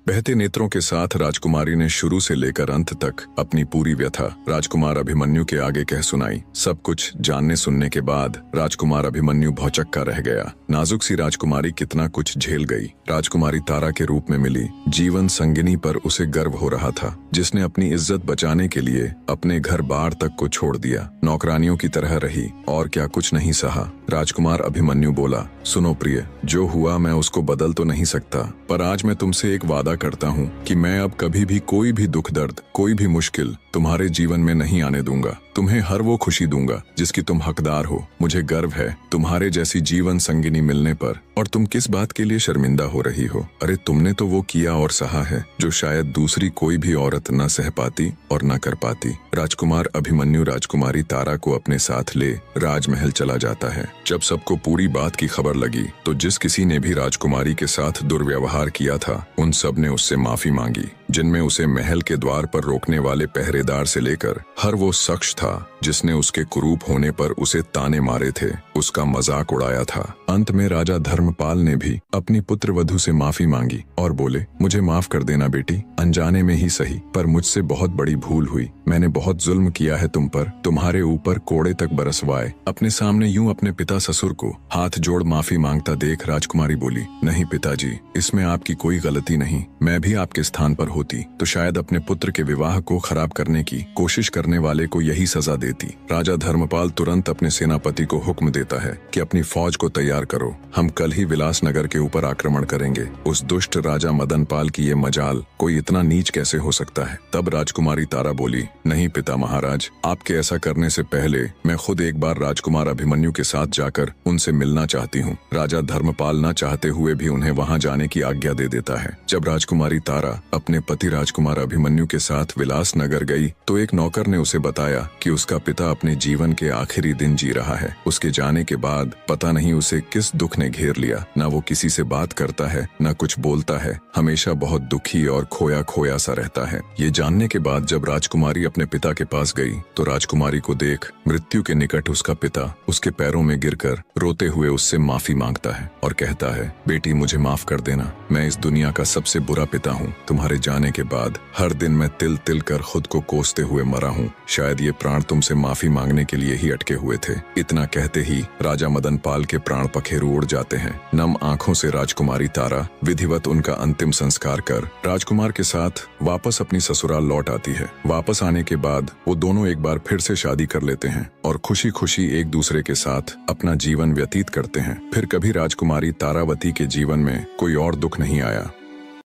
बहते नेत्रों के साथ राजकुमारी ने शुरू से लेकर अंत तक अपनी पूरी व्यथा राजकुमार अभिमन्यु के आगे कह सुनाई। सब कुछ जानने सुनने के बाद राजकुमार अभिमन्यु भौचक्का रह गया। नाजुक सी राजकुमारी कितना कुछ झेल गई। राजकुमारी तारा के रूप में मिली जीवन संगिनी पर उसे गर्व हो रहा था, जिसने अपनी इज्जत बचाने के लिए अपने घर बार तक को छोड़ दिया, नौकरानियों की तरह रही और क्या कुछ नहीं सहा। राजकुमार अभिमन्यु बोला, सुनो प्रिय, जो हुआ मैं उसको बदल तो नहीं सकता, पर आज मैं तुमसे एक वादा करता हूँ कि मैं अब कभी भी कोई भी दुख दर्द, कोई भी मुश्किल तुम्हारे जीवन में नहीं आने दूंगा। तुम्हें हर वो खुशी दूंगा जिसकी तुम हकदार हो। मुझे गर्व है तुम्हारे जैसी जीवन संगिनी मिलने पर, और तुम किस बात के लिए शर्मिंदा हो रही हो? अरे तुमने तो वो किया और सहा है जो शायद दूसरी कोई भी औरत न सह पाती और न कर पाती। राजकुमार अभिमन्यु राजकुमारी तारा को अपने साथ ले राजमहल चला जाता है। जब सबको पूरी बात की खबर लगी तो जिस किसी ने भी राजकुमारी के साथ दुर्व्यवहार किया था उन सब ने उससे माफी मांगी, जिनमें उसे महल के द्वार पर रोकने वाले पहरेदार से लेकर हर वो शख्स था जिसने उसके कुरूप होने पर उसे ताने मारे थे, उसका मजाक उड़ाया था। अंत में राजा धर्मपाल ने भी अपनी पुत्र वधू से माफी मांगी और बोले, मुझे माफ कर देना बेटी, अनजाने में ही सही, पर मुझसे बहुत बड़ी भूल हुई। मैंने बहुत जुल्म किया है तुम पर, तुम्हारे ऊपर कोड़े तक बरसवाए। अपने सामने यूं अपने पिता ससुर को हाथ जोड़ माफी मांगता देख राजकुमारी बोली, नहीं पिताजी, इसमें आपकी कोई गलती नहीं। मैं भी आपके स्थान पर होती तो शायद अपने पुत्र के विवाह को खराब करने की कोशिश करने वाले को यही सजा देती। राजा धर्मपाल तुरंत अपने सेनापति को हुक्म देता है कि अपनी फौज को तैयार करो, हम कल ही विलासनगर के ऊपर आक्रमण करेंगे। उस दुष्ट राजा मदनपाल की ये मजाल, कोई इतना नीच कैसे हो सकता है? तब राजकुमारी तारा बोली, नहीं पिता महाराज, आपके ऐसा करने से पहले मैं खुद एक बार राजकुमार अभिमन्यु के साथ जाकर उनसे मिलना चाहती हूँ। राजा धर्मपाल न चाहते हुए भी उन्हें वहाँ जाने की आज्ञा दे देता है। जब राजकुमारी तारा अपने पति राजकुमार अभिमन्यु के साथ विलासनगर गई तो एक नौकर ने उसे बताया कि उसका पिता अपने जीवन के आखिरी दिन जी रहा है। उसके जाने के बाद पता नहीं उसे किस दुख ने घेर लिया, न वो किसी से बात करता है न कुछ बोलता है, हमेशा बहुत दुखी और खोया खोया सा रहता है। ये जानने के बाद जब राजकुमारी अपने पिता के पास गई तो राजकुमारी को देख मृत्यु के निकट उसका पिता उसके पैरों में गिरकर रोते हुए उससे माफी मांगता है और कहता है, बेटी मुझे माफ कर देना, मैं इस दुनिया का सबसे बुरा पिता हूँ। तुम्हारे जाने के बाद हर दिन मैं तिल तिल कर खुद को कोसते हुए मरा हूँ। शायद ये प्राण तुमसे माफी मांगने के लिए ही अटके हुए थे। इतना कहते ही राजा मदनपाल के प्राण पखेरु उड़ जाते हैं। नम आंखों से राजकुमारी तारा विधिवत उनका अंतिम संस्कार कर राजकुमार के साथ वापस अपनी ससुराल लौट आती है। वापस आने के बाद वो दोनों एक बार फिर से शादी कर लेते हैं और खुशी खुशी एक दूसरे के साथ अपना जीवन व्यतीत करते हैं। फिर कभी राजकुमारी तारावती के जीवन में कोई और दुख नहीं आया।